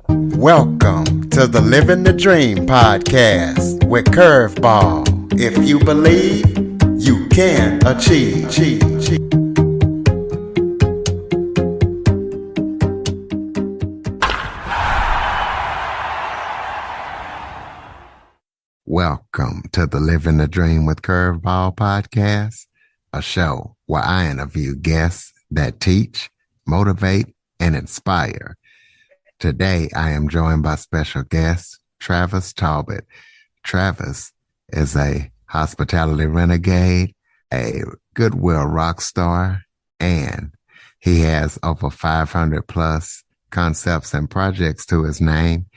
Welcome to the Living the Dream podcast with Curveball. If you believe, you can achieve. Welcome to the Living the Dream with Curveball podcast, a show where I interview guests that teach, motivate, and inspire. Today, I am joined by special guest, Travis Talbot. Travis is a hospitality renegade, a goodwill rock star, and he has over 500 plus concepts and projects to his name.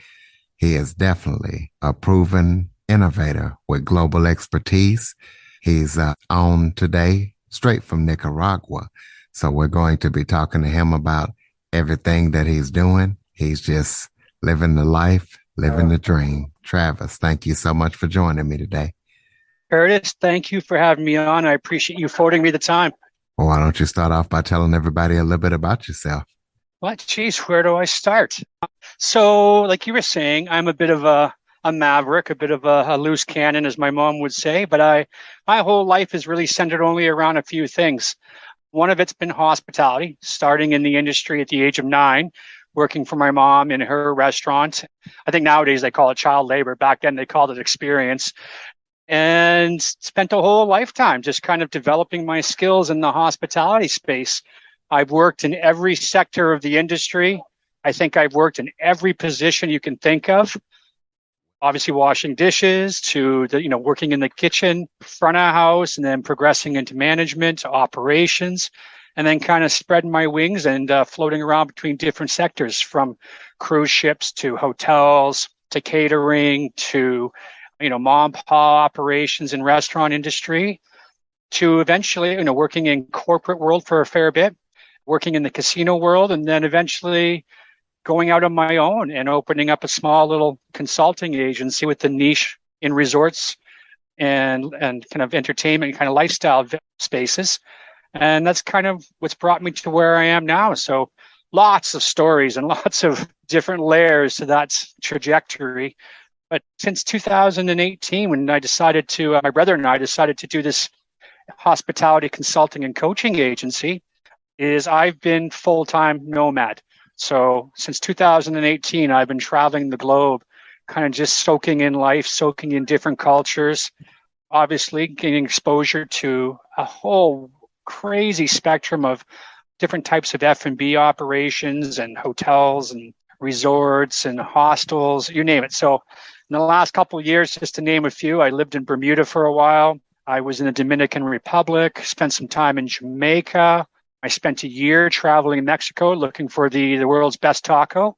He is definitely a proven innovator with global expertise. He's on today straight from Nicaragua. So we're going to be talking to him about everything that he's doing. He's just living the life, living the dream. Travis, thank you so much for joining me today. Curtis, thank you for having me on. I appreciate you affording me the time. Well, why don't you start off by telling everybody a little bit about yourself? What? Geez, where do I start? So, like you were saying, I'm a bit of a maverick, a bit of a loose cannon, as my mom would say. But my whole life is really centered only around a few things. One of it's been hospitality, starting in the industry at the age of 9. Working for my mom in her restaurant. I think nowadays they call it child labor. Back then they called it experience. And spent a whole lifetime just kind of developing my skills in the hospitality space. I've worked in every sector of the industry. I think I've worked in every position you can think of. Obviously washing dishes to working in the kitchen, front of house, and then progressing into management, operations. And then kind of spreading my wings and floating around between different sectors, from cruise ships to hotels to catering to, mom and pop operations and restaurant industry, to eventually, working in corporate world for a fair bit, working in the casino world, and then eventually going out on my own and opening up a small little consulting agency with the niche in resorts and kind of entertainment, kind of lifestyle spaces. And that's kind of what's brought me to where I am now. So lots of stories and lots of different layers to that trajectory. But since 2018, when I decided to, my brother and I decided to do this hospitality consulting and coaching agency, I've been full-time nomad. So since 2018, I've been traveling the globe, kind of just soaking in life, soaking in different cultures, obviously gaining exposure to a whole crazy spectrum of different types of F&B operations and hotels and resorts and hostels, you name it. So in the last couple of years, just to name a few, I lived in Bermuda for a while. I was in the Dominican Republic, spent some time in Jamaica. I spent a year traveling in Mexico looking for the world's best taco.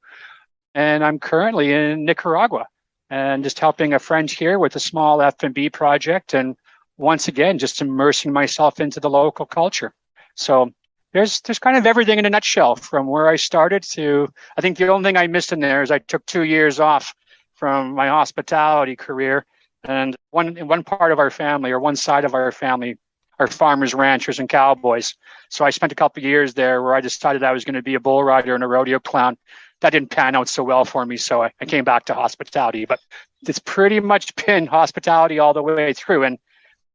And I'm currently in Nicaragua and just helping a friend here with a small F&B project, and once again, just immersing myself into the local culture. So there's kind of everything in a nutshell from where I started to, I think the only thing I missed in there is I took 2 years off from my hospitality career. And one part of our family, or one side of our family, are farmers, ranchers, and cowboys. So I spent a couple of years there where I decided I was going to be a bull rider and a rodeo clown. That didn't pan out so well for me, so I came back to hospitality. But it's pretty much been hospitality all the way through. And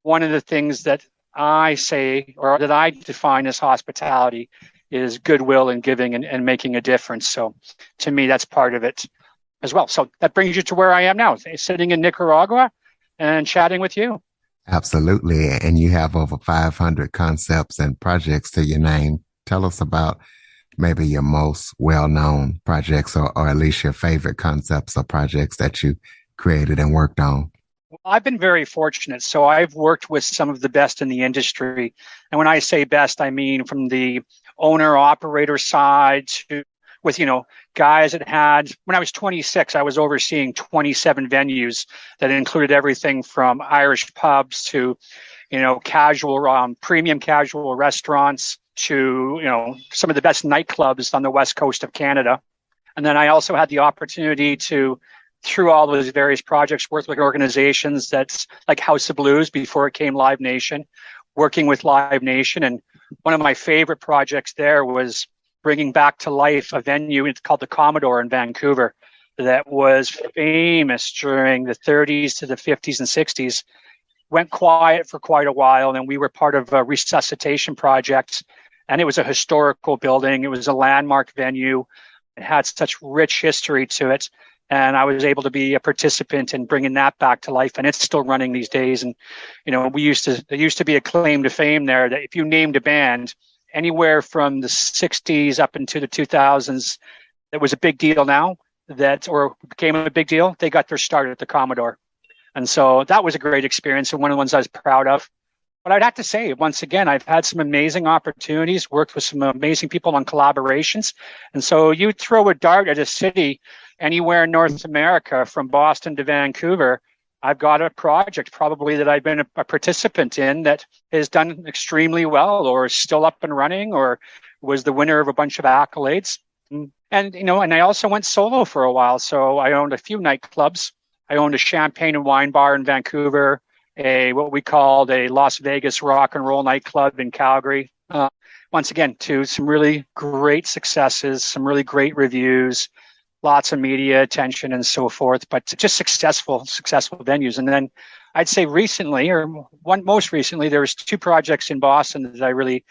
one of the things that I say, or that I define as hospitality, is goodwill and giving and making a difference. So to me, that's part of it as well. So that brings you to where I am now, sitting in Nicaragua and chatting with you. Absolutely. And you have over 500 concepts and projects to your name. Tell us about maybe your most well-known projects, or at least your favorite concepts or projects that you created and worked on. Well, I've been very fortunate. So I've worked with some of the best in the industry. And when I say best, I mean from the owner-operator side to with, guys that had, when I was 26, I was overseeing 27 venues that included everything from Irish pubs to, casual, premium casual restaurants to, some of the best nightclubs on the west coast of Canada. And then I also had the opportunity to, through all those various projects, work with organizations that's like House of Blues before it came Live Nation, working with Live Nation. And one of my favorite projects there was bringing back to life a venue. It's called the Commodore in Vancouver that was famous during the 30s to the 50s and 60s. Went quiet for quite a while, and we were part of a resuscitation project. And it was a historical building. It was a landmark venue. It had such rich history to it. And I was able to be a participant in bringing that back to life. And it's still running these days. And, there used to be a claim to fame there that if you named a band anywhere from the 60s up into the 2000s, that was a big deal now, or became a big deal, they got their start at the Commodore. And so that was a great experience and one of the ones I was proud of. But I'd have to say, once again, I've had some amazing opportunities, worked with some amazing people on collaborations. And so you throw a dart at a city anywhere in North America, from Boston to Vancouver, I've got a project probably that I've been a participant in that has done extremely well, or is still up and running, or was the winner of a bunch of accolades. And, and I also went solo for a while. So I owned a few nightclubs. I owned a champagne and wine bar in Vancouver, what we called a Las Vegas rock and roll nightclub in Calgary. Once again, to some really great successes, some really great reviews, lots of media attention and so forth, but just successful venues. And then I'd say most recently, there was two projects in Boston that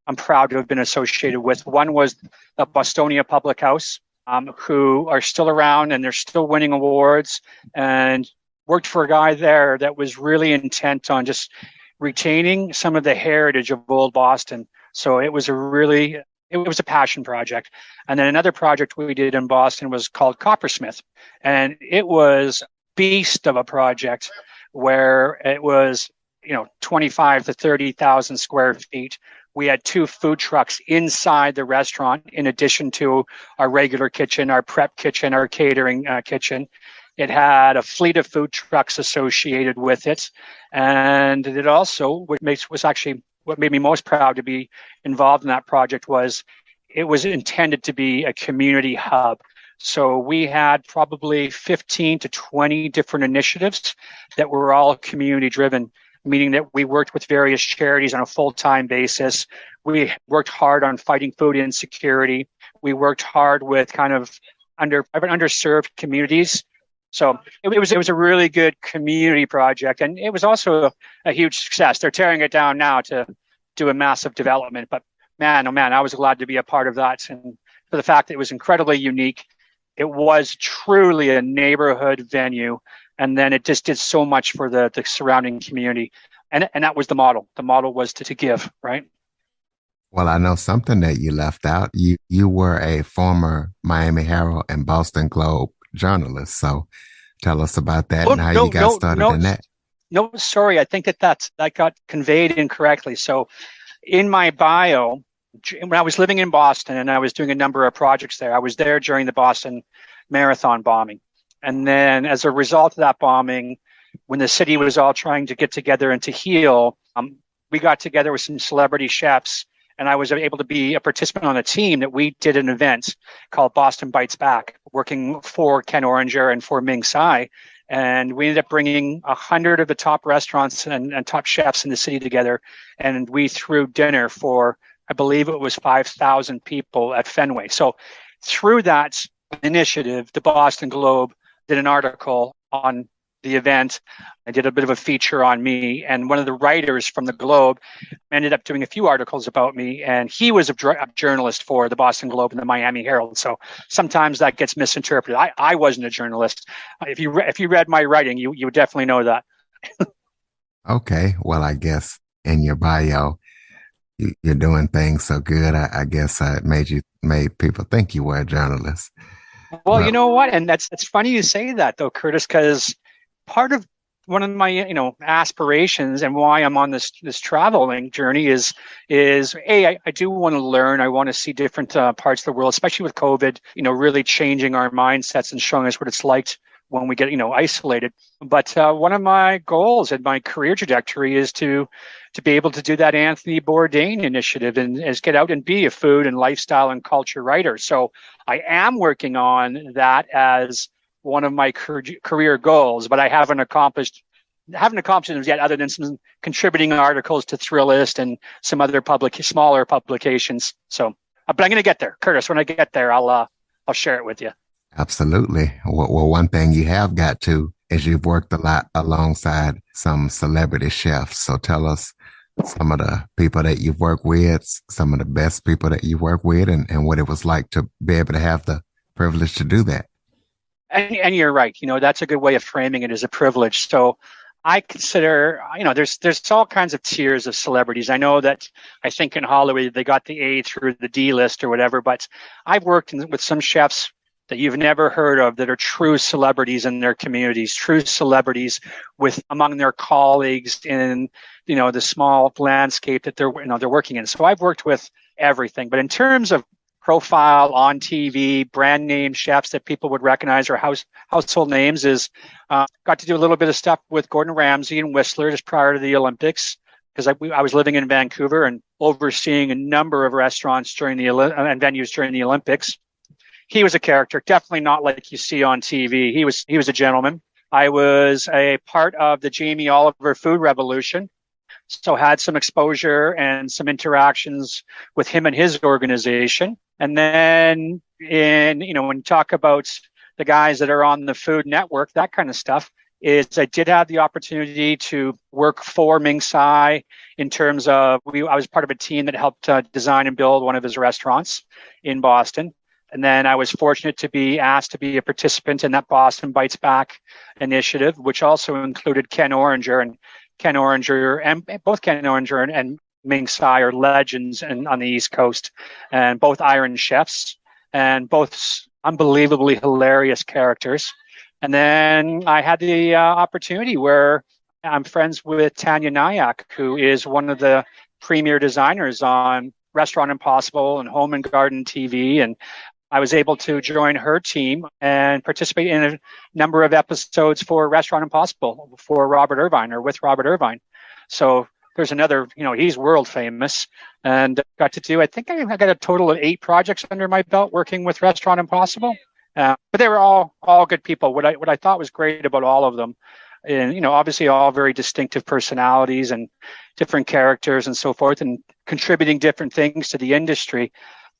I'm proud to have been associated with. One was the Bostonia Public House, who are still around and they're still winning awards, and worked for a guy there that was really intent on just retaining some of the heritage of old Boston. So it was a passion project. And then another project we did in Boston was called Coppersmith. And it was beast of a project where it was, 25 to 30,000 square feet. We had 2 food trucks inside the restaurant, in addition to our regular kitchen, our prep kitchen, our catering kitchen. It had a fleet of food trucks associated with it. And it also, what made me most proud to be involved in that project was it was intended to be a community hub. So we had probably 15 to 20 different initiatives that were all community driven, meaning that we worked with various charities on a full-time basis. We worked hard on fighting food insecurity. We worked hard with kind of underserved communities. So it was a really good community project, and it was also a huge success. They're tearing it down now to do a massive development, but man, oh man, I was glad to be a part of that. And for the fact that it was incredibly unique, it was truly a neighborhood venue, and then it just did so much for the surrounding community. And that was the model. The model was to give, right? Well, I know something that you left out. You were a former Miami Herald and Boston Globe journalist. So tell us about that and how you got started in that. No, sorry. I think that got conveyed incorrectly. So in my bio, when I was living in Boston and I was doing a number of projects there, I was there during the Boston Marathon bombing. And then as a result of that bombing, when the city was all trying to get together and to heal, we got together with some celebrity chefs, and I was able to be a participant on a team that we did an event called Boston Bites Back, working for Ken Oranger and for Ming Tsai. And we ended up bringing 100 of the top restaurants and top chefs in the city together. And we threw dinner for, I believe it was 5,000 people at Fenway. So through that initiative, the Boston Globe did an article on the event. I did a bit of a feature on me, and one of the writers from the Globe ended up doing a few articles about me, and he was a journalist for the Boston Globe and the Miami Herald. So sometimes that gets misinterpreted. I wasn't a journalist. If you read my writing, you would definitely know that. Okay. Well, I guess in your bio, you're doing things so good. I guess it made people think you were a journalist. Well, you know what? And it's funny you say that though, Curtis, because part of one of my aspirations and why I'm on this traveling journey is I do want to learn. I want to see different parts of the world, especially with COVID, really changing our mindsets and showing us what it's like when we get isolated. But one of my goals in my career trajectory is to be able to do that Anthony Bourdain initiative and is get out and be a food and lifestyle and culture writer. So I am working on that as one of my career goals, but I haven't accomplished it yet, other than some contributing articles to Thrillist and some other smaller publications. So But I'm going to get there, Curtis. When I get there, I'll share it with you. Absolutely. Well, one thing you have got to is you've worked a lot alongside some celebrity chefs. So tell us some of the people that you've worked with, some of the best people that you work with, and what it was like to be able to have the privilege to do that. And you're right. That's a good way of framing it as a privilege. So I consider, there's all kinds of tiers of celebrities. I know that I think in Hollywood they got the A through the D list or whatever, but I've worked with some chefs that you've never heard of that are true celebrities in their communities, true celebrities with among their colleagues in the small landscape that they're working in. So I've worked with everything, but in terms of profile on TV, brand name chefs that people would recognize or household names is got to do a little bit of stuff with Gordon Ramsay and Whistler just prior to the Olympics because I was living in Vancouver and overseeing a number of restaurants and venues during the Olympics. He was a character, definitely not like you see on TV. He was a gentleman. I was a part of the Jamie Oliver food revolution, so had some exposure and some interactions with him and his organization. And then when you talk about the guys that are on the Food Network, that kind of stuff, is I did have the opportunity to work for Ming Tsai in terms of I was part of a team that helped design and build one of his restaurants in Boston. And then I was fortunate to be asked to be a participant in that Boston Bites Back initiative, which also included Ken Oringer. And both Ken Oringer and Ming Tsai are legends on the East Coast, and both Iron chefs, and both unbelievably hilarious characters. And then I had the opportunity where I'm friends with Tanya Nyack, who is one of the premier designers on Restaurant Impossible and Home and Garden TV, and I was able to join her team and participate in a number of episodes for Restaurant Impossible for Robert Irvine or with Robert Irvine. So there's another, he's world famous, and got to do, I think I got a total of 8 projects under my belt working with Restaurant Impossible. But they were all good people. What I thought was great about all of them, and obviously all very distinctive personalities and different characters and so forth, and contributing different things to the industry.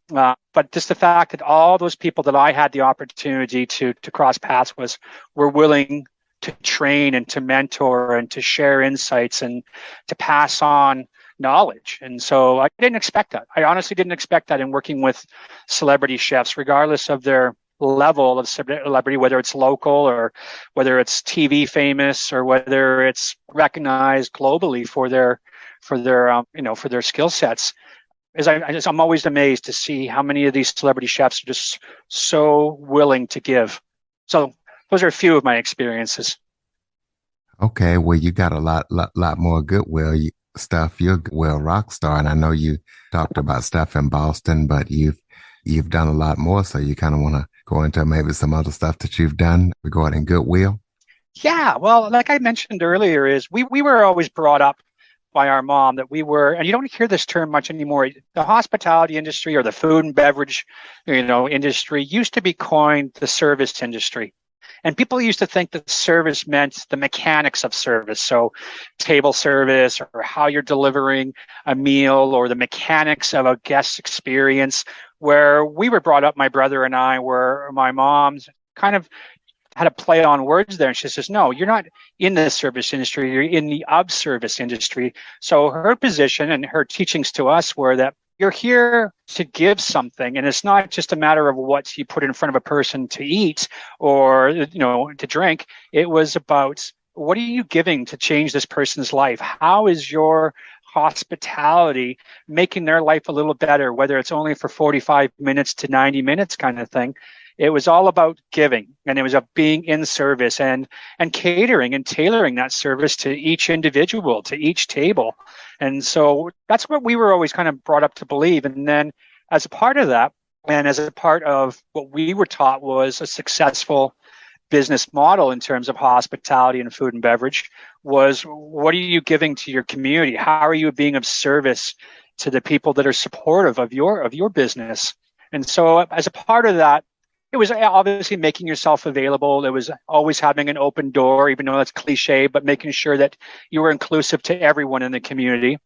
But just the fact that all those people that I had the opportunity to cross paths with were willing to train and to mentor and to share insights and to pass on knowledge. And so I didn't expect that. I honestly didn't expect that in working with celebrity chefs, regardless of their level of celebrity, whether it's local or whether it's TV famous or whether it's recognized globally for their skill sets. I'm always amazed to see how many of these celebrity chefs are just so willing to give. So those are a few of my experiences. Okay, well, you got a lot more Goodwill stuff. You're a Goodwill rock star, and I know you talked about stuff in Boston, but you've done a lot more. So you kind of want to go into maybe some other stuff that you've done regarding Goodwill. Yeah, well, like I mentioned earlier, is we were always brought up by our mom that we were, and you don't hear this term much anymore. The hospitality industry or the food and beverage, industry used to be coined the service industry. And people used to think that service meant the mechanics of service. So table service or how you're delivering a meal or the mechanics of a guest experience. Where we were brought up, my brother and I, where my mom's kind of had a play on words there. And she says, no, you're not in the service industry, you're in the of service industry. So her position and her teachings to us were that you're here to give something, and it's not just a matter of what you put in front of a person to eat or to drink. It was about, what are you giving to change this person's life? How is your hospitality making their life a little better, whether it's only for 45 minutes to 90 minutes kind of thing? It was all about giving, and it was about being in service and catering and tailoring that service to each individual, to each table. And so that's what we were always kind of brought up to believe. And then as a part of that, and as a part of what we were taught was a successful business model in terms of hospitality and food and beverage, was what are you giving to your community? How are you being of service to the people that are supportive of your business? And so as a part of that, it was obviously making yourself available. It was always having an open door, even though that's cliche, but making sure that you were inclusive to everyone in the community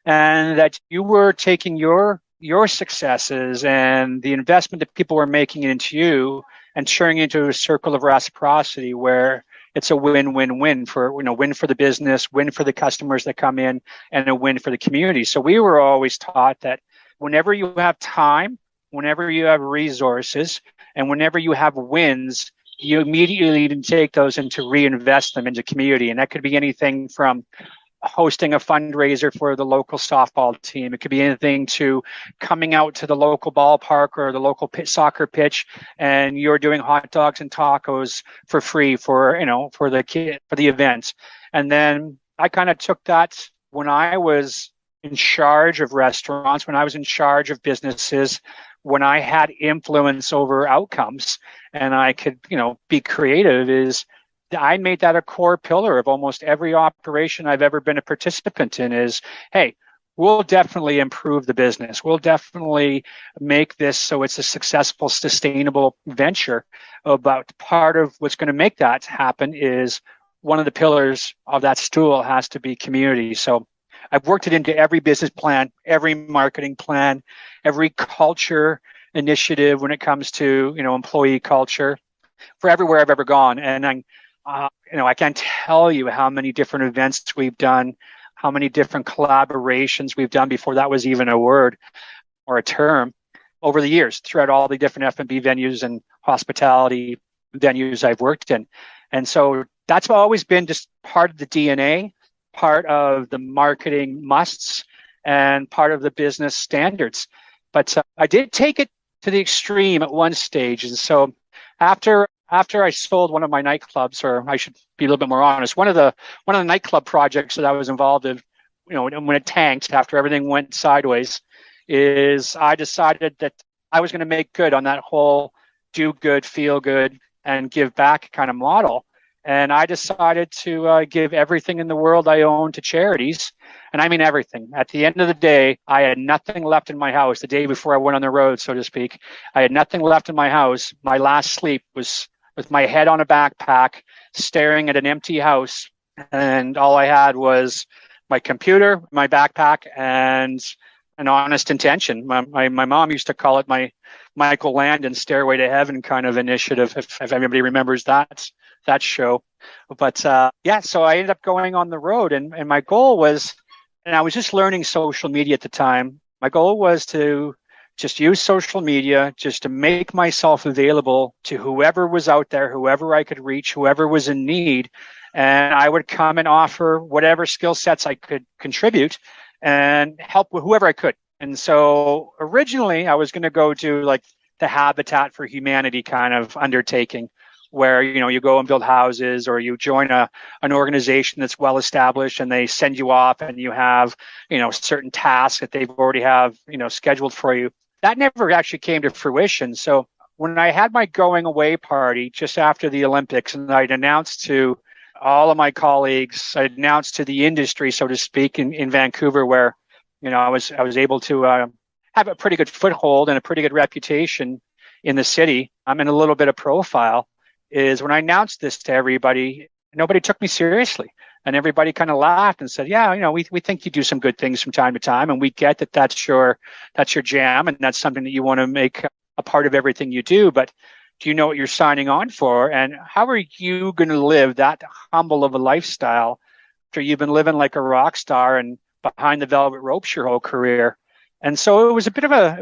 and that you were taking your your successes and the investment that people were making into you and turning into a circle of reciprocity where it's a win-win-win for, win for the business, win for the customers that come in, and a win for the community. So we were always taught that whenever you have time, whenever you have resources, and whenever you have wins, you immediately need to take those and to reinvest them into community. And that could be anything from hosting a fundraiser for the local softball team. It could be anything to coming out to the local ballpark or the local soccer pitch, and you're doing hot dogs and tacos for free for the event. And then I kind of took that when I was in charge of restaurants, when I was in charge of businesses, when I had influence over outcomes, and I could be creative. Is I made that a core pillar of almost every operation I've ever been a participant in is, hey, we'll definitely improve the business. We'll definitely make this so it's a successful, sustainable venture. But part of what's going to make that happen is one of the pillars of that stool has to be community. So I've worked it into every business plan, every marketing plan, every culture initiative when it comes to, employee culture for everywhere I've ever gone. And I can't tell you how many different events we've done, how many different collaborations we've done before that was even a word or a term over the years throughout all the different F&B venues and hospitality venues I've worked in. And so that's always been just part of the DNA, part of the marketing musts, and part of the business standards. But I did take it to the extreme at one stage. And so after I sold one of my nightclubs, or I should be a little bit more honest, one of the nightclub projects that I was involved in, when it tanked after everything went sideways, is I decided that I was going to make good on that whole do good, feel good, and give back kind of model. And I decided to give everything in the world I own to charities. And I mean everything. At the end of the day, I had nothing left in my house. The day before I went on the road, so to speak, I had nothing left in my house. My last sleep was with my head on a backpack, staring at an empty house. And all I had was my computer, my backpack, and an honest intention. My mom used to call it my Michael Landon Stairway to Heaven kind of initiative, if anybody remembers that show. But so I ended up going on the road, and my goal was, and I was just learning social media at the time, my goal was to just use social media just to make myself available to whoever was out there, whoever I could reach, whoever was in need. And I would come and offer whatever skill sets I could contribute and help with whoever I could. And so originally I was going to go do like the Habitat for Humanity kind of undertaking, where you go and build houses, or you join an organization that's well established and they send you off and you have certain tasks that they've already have scheduled for you. That never actually came to fruition. So when I had my going away party just after the Olympics, and I'd announced to all of my colleagues, I announced to the industry, so to speak, in Vancouver, where I was able to have a pretty good foothold and a pretty good reputation in the city. I'm in a little bit of profile. Is when I announced this to everybody, nobody took me seriously. And everybody kind of laughed and said, yeah, we think you do some good things from time to time, and we get that that's your jam, and that's something that you want to make a part of everything you do. But do you know what you're signing on for? And how are you going to live that humble of a lifestyle after you've been living like a rock star and behind the velvet ropes your whole career? And so it was a bit of a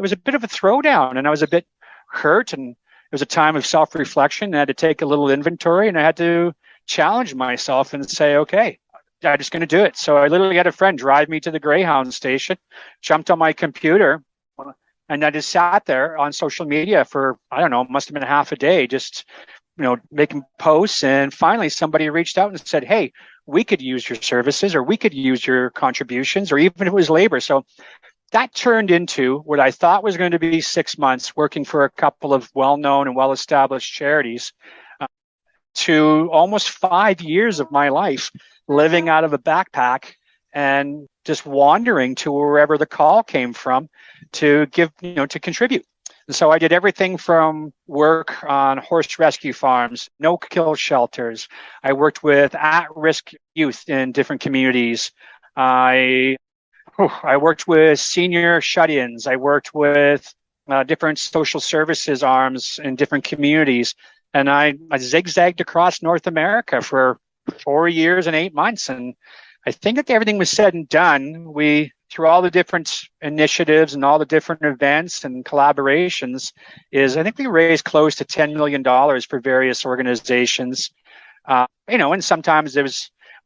throwdown, and I was a bit hurt, and it was a time of self-reflection. I had to take a little inventory, and I had to challenge myself and say, okay, I'm just going to do it. So I literally had a friend drive me to the Greyhound station, jumped on my computer, and I just sat there on social media for, I don't know, it must have been half a day, just, making posts. And finally somebody reached out and said, hey, we could use your services, or we could use your contributions, or even if it was labor. So that turned into what I thought was going to be 6 months working for a couple of well-known and well-established charities, to almost 5 years of my life living out of a backpack and just wandering to wherever the call came from to give, to contribute. And so I did everything from work on horse rescue farms, no-kill shelters. I worked with at-risk youth in different communities. I I worked with senior shut-ins. I worked with different social services arms in different communities. And I zigzagged across North America for 4 years and 8 months. And I think that everything was said and done, through all the different initiatives and all the different events and collaborations, I think we raised close to $10 million for various organizations. And sometimes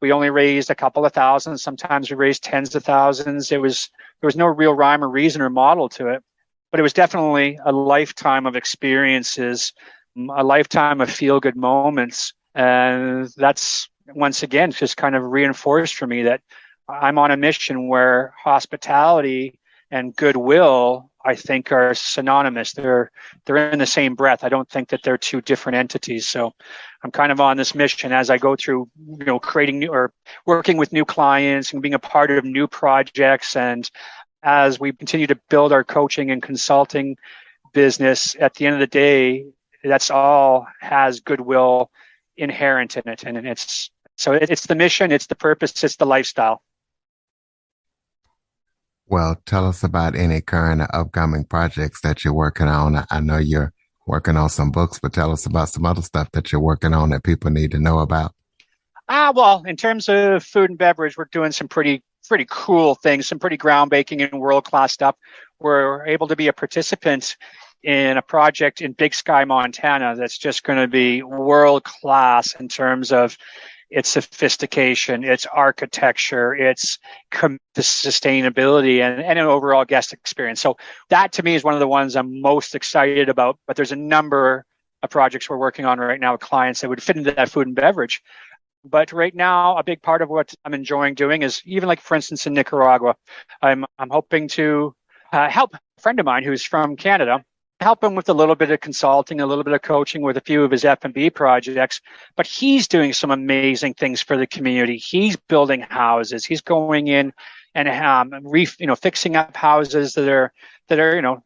we only raised a couple of thousand. Sometimes we raised tens of thousands. There was no real rhyme or reason or model to it, but it was definitely a lifetime of experiences, a lifetime of feel-good moments. And that's, once again, just kind of reinforced for me that I'm on a mission where hospitality and goodwill, I think, are synonymous. They're in the same breath. I don't think that they're two different entities. So I'm kind of on this mission as I go through, creating new or working with new clients and being a part of new projects. And as we continue to build our coaching and consulting business, at the end of the day, that's all has goodwill inherent in it. And it's the mission, it's the purpose, it's the lifestyle. Well, tell us about any current or upcoming projects that you're working on. I know you're working on some books, but tell us about some other stuff that you're working on that people need to know about. Well, in terms of food and beverage, we're doing some pretty cool things, some pretty groundbreaking and world-class stuff. We're able to be a participant in a project in Big Sky, Montana, that's just going to be world-class in terms of its sophistication, its architecture, its sustainability, and an overall guest experience. So that, to me, is one of the ones I'm most excited about. But there's a number of projects we're working on right now with clients that would fit into that food and beverage. But right now, a big part of what I'm enjoying doing is, even like, for instance, in Nicaragua, I'm hoping to help a friend of mine who's from Canada, help him with a little bit of consulting, a little bit of coaching with a few of his F&B projects. But he's doing some amazing things for the community. He's building houses. He's going in and fixing up houses that are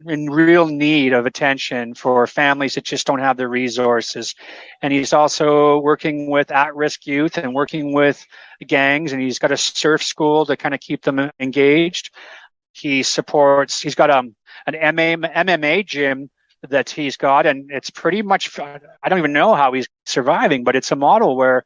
in real need of attention for families that just don't have the resources. And he's also working with at-risk youth and working with gangs. And he's got a surf school to kind of keep them engaged. He's got an MMA gym that he's got, and it's pretty much, I don't even know how he's surviving, but it's a model where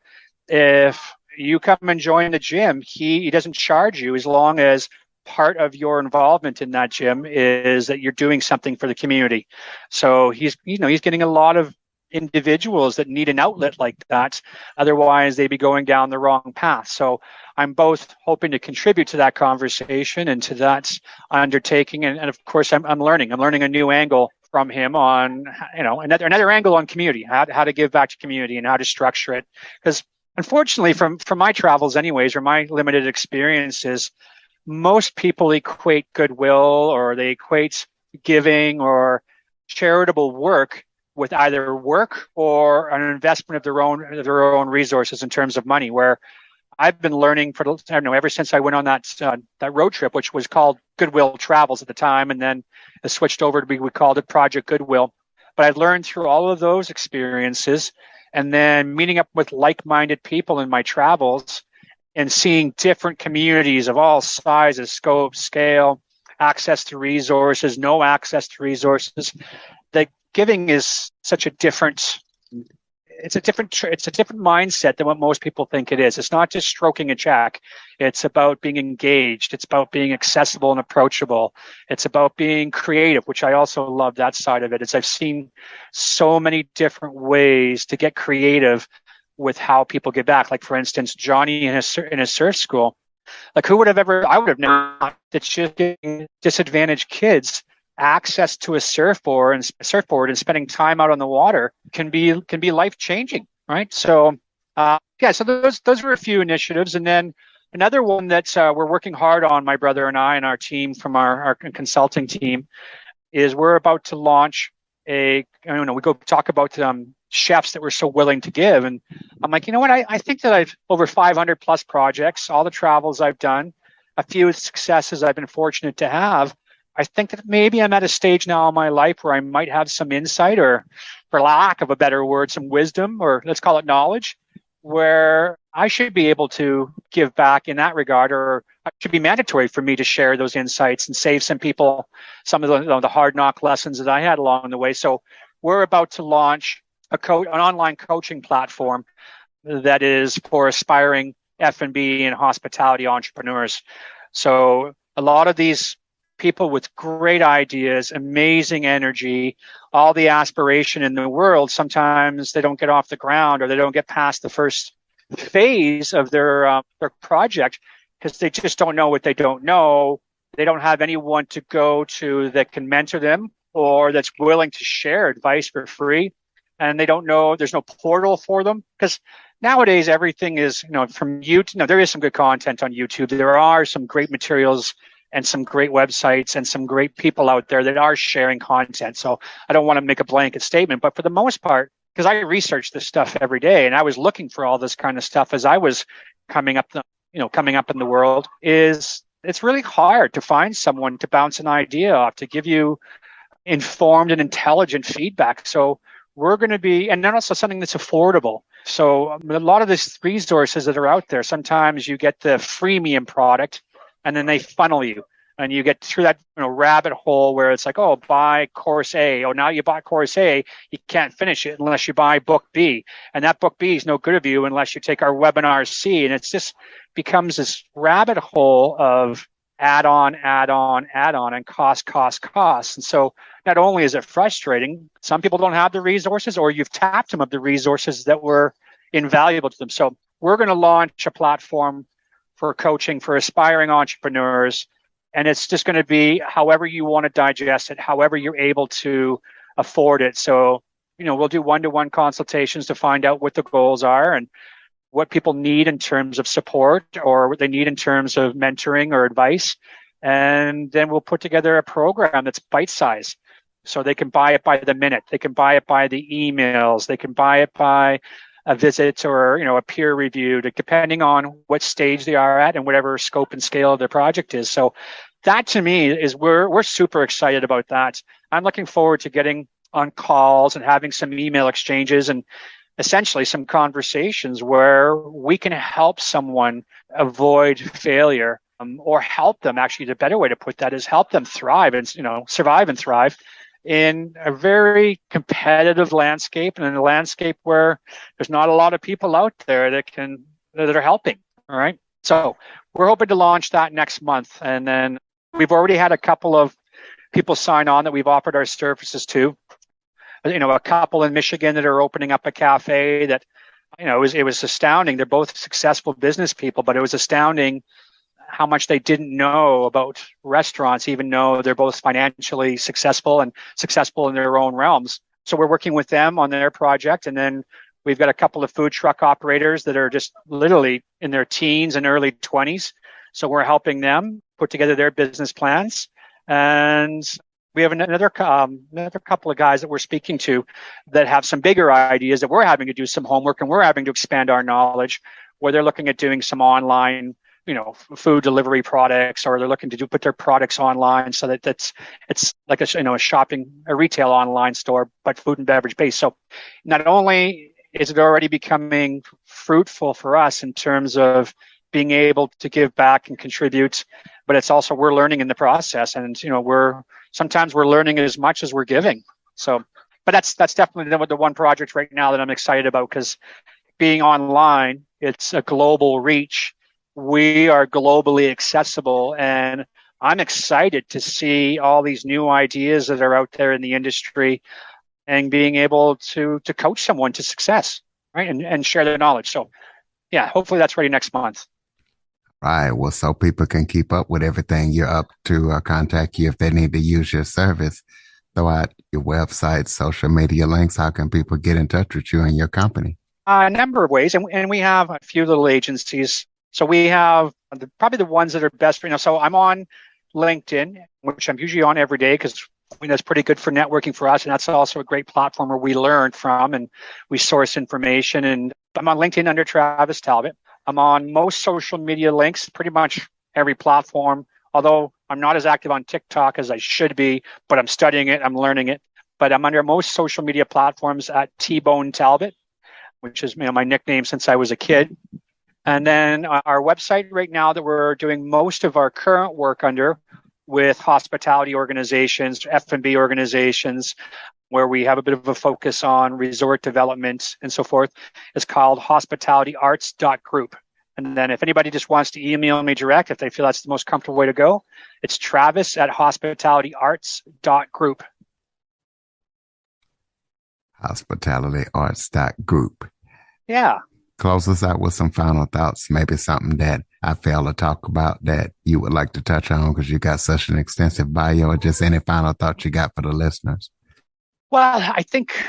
if you come and join the gym, he doesn't charge you, as long as part of your involvement in that gym is that you're doing something for the community. So he's getting a lot of individuals that need an outlet like that. Otherwise, they'd be going down the wrong path. So I'm both hoping to contribute to that conversation and to that undertaking. And of course, I'm learning a new angle from him on, another angle on community, how to give back to community and how to structure it. Because unfortunately, from my travels anyways, or my limited experiences, most people equate goodwill, or they equate giving or charitable work with either work or an investment of their own resources in terms of money. Where I've been learning ever since I went on that road trip, which was called Goodwill Travels at the time, and then it switched over to we called it Project Goodwill. But I've learned through all of those experiences, and then meeting up with like-minded people in my travels, and seeing different communities of all sizes, scope, scale, access to resources, no access to resources. That giving is such a different. It's a different mindset than what most people think it is. It's not just stroking a check. It's about being engaged. It's about being accessible and approachable. It's about being creative, which I also love that side of it. I've seen so many different ways to get creative with how people give back. Like, for instance, Johnny in his surf school. Like, I would have known that just giving disadvantaged kids access to a surfboard and spending time out on the water can be life changing, right? So so those were a few initiatives. And then another one that we're working hard on, my brother and I and our team from our consulting team, is we're about to launch we go talk about chefs that were so willing to give. And I'm like, I think that I've over 500 plus projects, all the travels I've done, a few successes I've been fortunate to have. I think that maybe I'm at a stage now in my life where I might have some insight, or, for lack of a better word, some wisdom, or let's call it knowledge, where I should be able to give back in that regard, or it should be mandatory for me to share those insights and save some people some of the hard knock lessons that I had along the way. So we're about to launch an online coaching platform that is for aspiring F&B and hospitality entrepreneurs. So a lot of these people with great ideas, amazing energy, all the aspiration in the world, sometimes they don't get off the ground or they don't get past the first phase of their project because they just don't know what they don't know. They don't have anyone to go to that can mentor them or that's willing to share advice for free. And they don't know, there's no portal for them because nowadays everything is, from YouTube. There is some good content on YouTube. There are some great materials and some great websites and some great people out there that are sharing content. So I don't want to make a blanket statement, but for the most part, because I research this stuff every day and I was looking for all this kind of stuff as I was coming up in the world, it's really hard to find someone to bounce an idea off, to give you informed and intelligent feedback. So we're going to be, and then also something that's affordable. So a lot of these resources that are out there, sometimes you get the freemium product and then they funnel you and you get through that rabbit hole where it's like, oh, buy course A. Oh, now you bought course A, you can't finish it unless you buy book B. And that book B is no good of you unless you take our webinar C. And it's just becomes this rabbit hole of add on, and cost. And so not only is it frustrating, some people don't have the resources or you've tapped them of the resources that were invaluable to them. So we're going to launch a platform for coaching for aspiring entrepreneurs. And it's just going to be however you want to digest it, however you're able to afford it. So, we'll do one-to-one consultations to find out what the goals are and what people need in terms of support or what they need in terms of mentoring or advice. And then we'll put together a program that's bite-sized. So they can buy it by the minute. They can buy it by the emails. They can buy it by a visit or, a peer review, depending on what stage they are at and whatever scope and scale of their project is. So that to me is we're super excited about that. I'm looking forward to getting on calls and having some email exchanges and essentially some conversations where we can help someone avoid failure or help them. Actually, the better way to put that is help them thrive and, survive and thrive in a very competitive landscape and in a landscape where there's not a lot of people out there that are helping. All right. So we're hoping to launch that next month. And then we've already had a couple of people sign on that we've offered our services to. A couple in Michigan that are opening up a cafe that, it was astounding. They're both successful business people, but it was astounding how much they didn't know about restaurants, even though they're both financially successful and successful in their own realms. So we're working with them on their project. And then we've got a couple of food truck operators that are just literally in their teens and early 20s. So we're helping them put together their business plans. And we have another couple of guys that we're speaking to that have some bigger ideas that we're having to do some homework and we're having to expand our knowledge, where they're looking at doing some online food delivery products, or they're looking to put their products online so that it's like a retail online store, but food and beverage based. So not only is it already becoming fruitful for us in terms of being able to give back and contribute, but it's also we're learning in the process, and sometimes we're learning as much as we're giving. So, but that's definitely the one project right now that I'm excited about, because being online, it's a global reach. We are globally accessible, and I'm excited to see all these new ideas that are out there in the industry and being able to coach someone to success, right? And share their knowledge. So yeah, hopefully that's ready next month. Right. Well, so people can keep up with everything you're up to, contact you if they need to use your service. Throw out your website, social media links. How can people get in touch with you and your company? A number of ways. And we have a few little agencies. So we have probably the ones that are best for, so I'm on LinkedIn, which I'm usually on every day because that's pretty good for networking for us. And that's also a great platform where we learn from and we source information. And I'm on LinkedIn under Travis Talbot. I'm on most social media links, pretty much every platform, although I'm not as active on TikTok as I should be, but I'm studying it, I'm learning it. But I'm under most social media platforms at T-Bone Talbot. which is my nickname since I was a kid. And then our website right now that we're doing most of our current work under with hospitality organizations, F&B organizations, where we have a bit of a focus on resort development and so forth, is called hospitalityarts.group. And then if anybody just wants to email me direct, if they feel that's the most comfortable way to go, it's travis@hospitalityarts.group. Hospitalityarts.group. Yeah. Close us out with some final thoughts, maybe something that I failed to talk about that you would like to touch on because you got such an extensive bio, or just any final thoughts you got for the listeners. Well, I think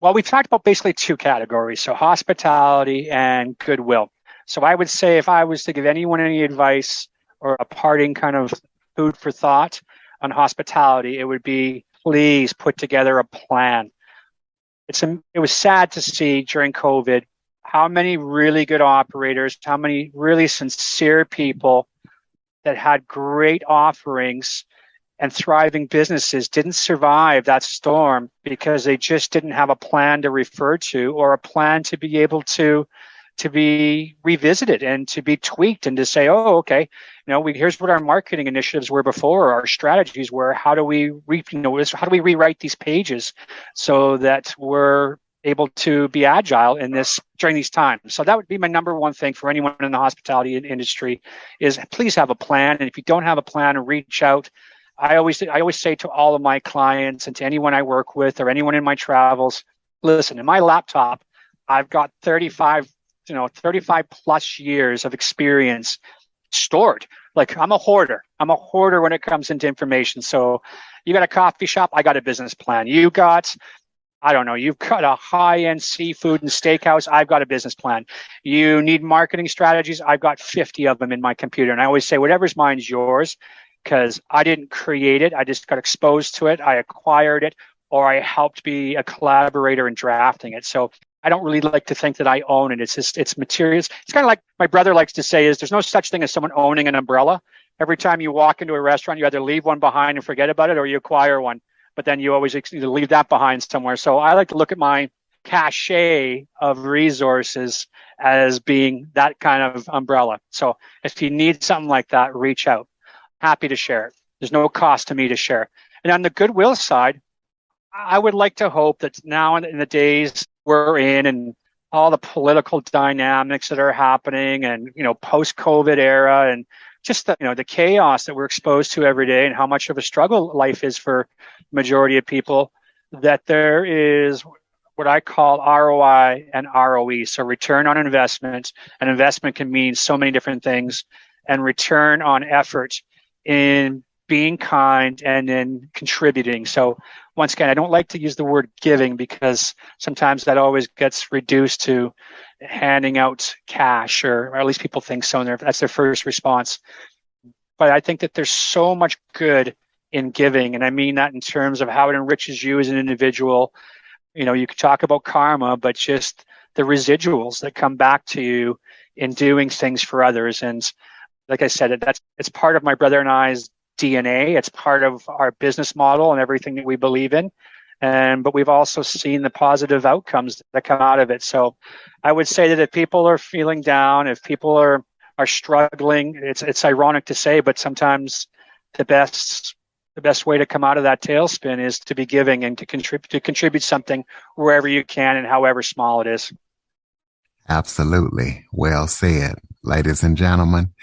we've talked about basically two categories, so hospitality and goodwill. So I would say if I was to give anyone any advice or a parting kind of food for thought on hospitality, it would be please put together a plan. It was sad to see during COVID how many really good operators, how many really sincere people that had great offerings and thriving businesses didn't survive that storm because they just didn't have a plan to refer to, or a plan to be able to be revisited and to be tweaked and to say, oh, okay, here's what our marketing initiatives were before, our strategies were. How do we rewrite these pages so that we're able to be agile during these times? So that would be my number one thing for anyone in the hospitality industry is please have a plan. And if you don't have a plan, reach out. I always say to all of my clients and to anyone I work with or anyone in my travels, listen, in my laptop, I've got 35 plus years of experience stored. Like I'm a hoarder when it comes into information. So you got a coffee shop, I got a business plan. You've got a high-end seafood and steakhouse, I've got a business plan. You need marketing strategies, I've got 50 of them in my computer. And I always say, whatever's mine's yours, because I didn't create it. I just got exposed to it. I acquired it, or I helped be a collaborator in drafting it. So I don't really like to think that I own it. It's materials. It's kind of like my brother likes to say is there's no such thing as someone owning an umbrella. Every time you walk into a restaurant, you either leave one behind and forget about it, or you acquire one. But then you always either leave that behind somewhere. So I like to look at my cachet of resources as being that kind of umbrella. So if you need something like that, reach out. Happy to share it. There's no cost to me to share. And on the goodwill side, I would like to hope that now in the days we're in and all the political dynamics that are happening and, post-COVID era and just the chaos that we're exposed to every day and how much of a struggle life is for the majority of people, that there is what I call ROI and ROE. So return on investment. An investment can mean so many different things, and return on effort in being kind and in contributing. So once again, I don't like to use the word giving because sometimes that always gets reduced to handing out cash, or at least people think so, and that's their first response. But I think that there's so much good in giving, and I mean that in terms of how it enriches you as an individual. You could talk about karma, but just the residuals that come back to you in doing things for others. And like I said, it's part of my brother and I's DNA. It's part of our business model and everything that we believe in. But we've also seen the positive outcomes that come out of it. So I would say that if people are feeling down, if people are struggling, it's ironic to say, but sometimes the best way to come out of that tailspin is to be giving and to contribute something wherever you can and however small it is. Absolutely. Well said. Ladies and gentlemen,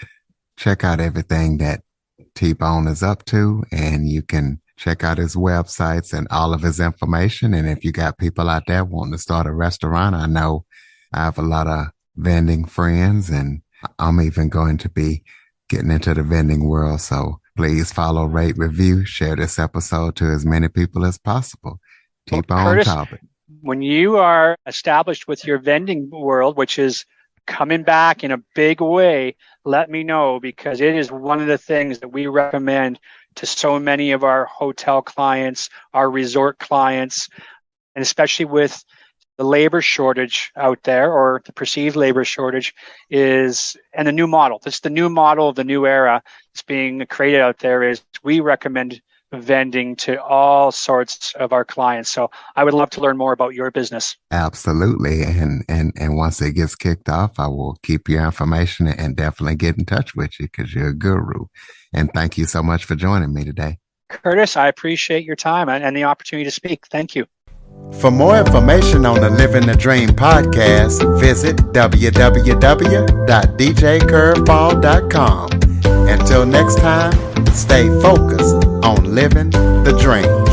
check out everything that T-Bone is up to, and you can check out his websites and all of his information. And if you got people out there wanting to start a restaurant, I know I have a lot of vending friends, and I'm even going to be getting into the vending world. So please follow, rate, review, share this episode to as many people as possible. T-Bone Talbot. When you are established with your vending world, which is coming back in a big way, let me know, because it is one of the things that we recommend to so many of our hotel clients, our resort clients, and especially with the labor shortage out there, or the perceived labor shortage, and the new model. This is the new model of the new era that's being created out there. Is we recommend vending to all sorts of our clients. So I would love to learn more about your business. Absolutely. And once it gets kicked off, I will keep your information and definitely get in touch with you because you're a guru. And thank you so much for joining me today. Curtis, I appreciate your time and the opportunity to speak. Thank you. For more information on the Living the Dream podcast, visit www.djcurveball.com. Until next time, stay focused on living the dream.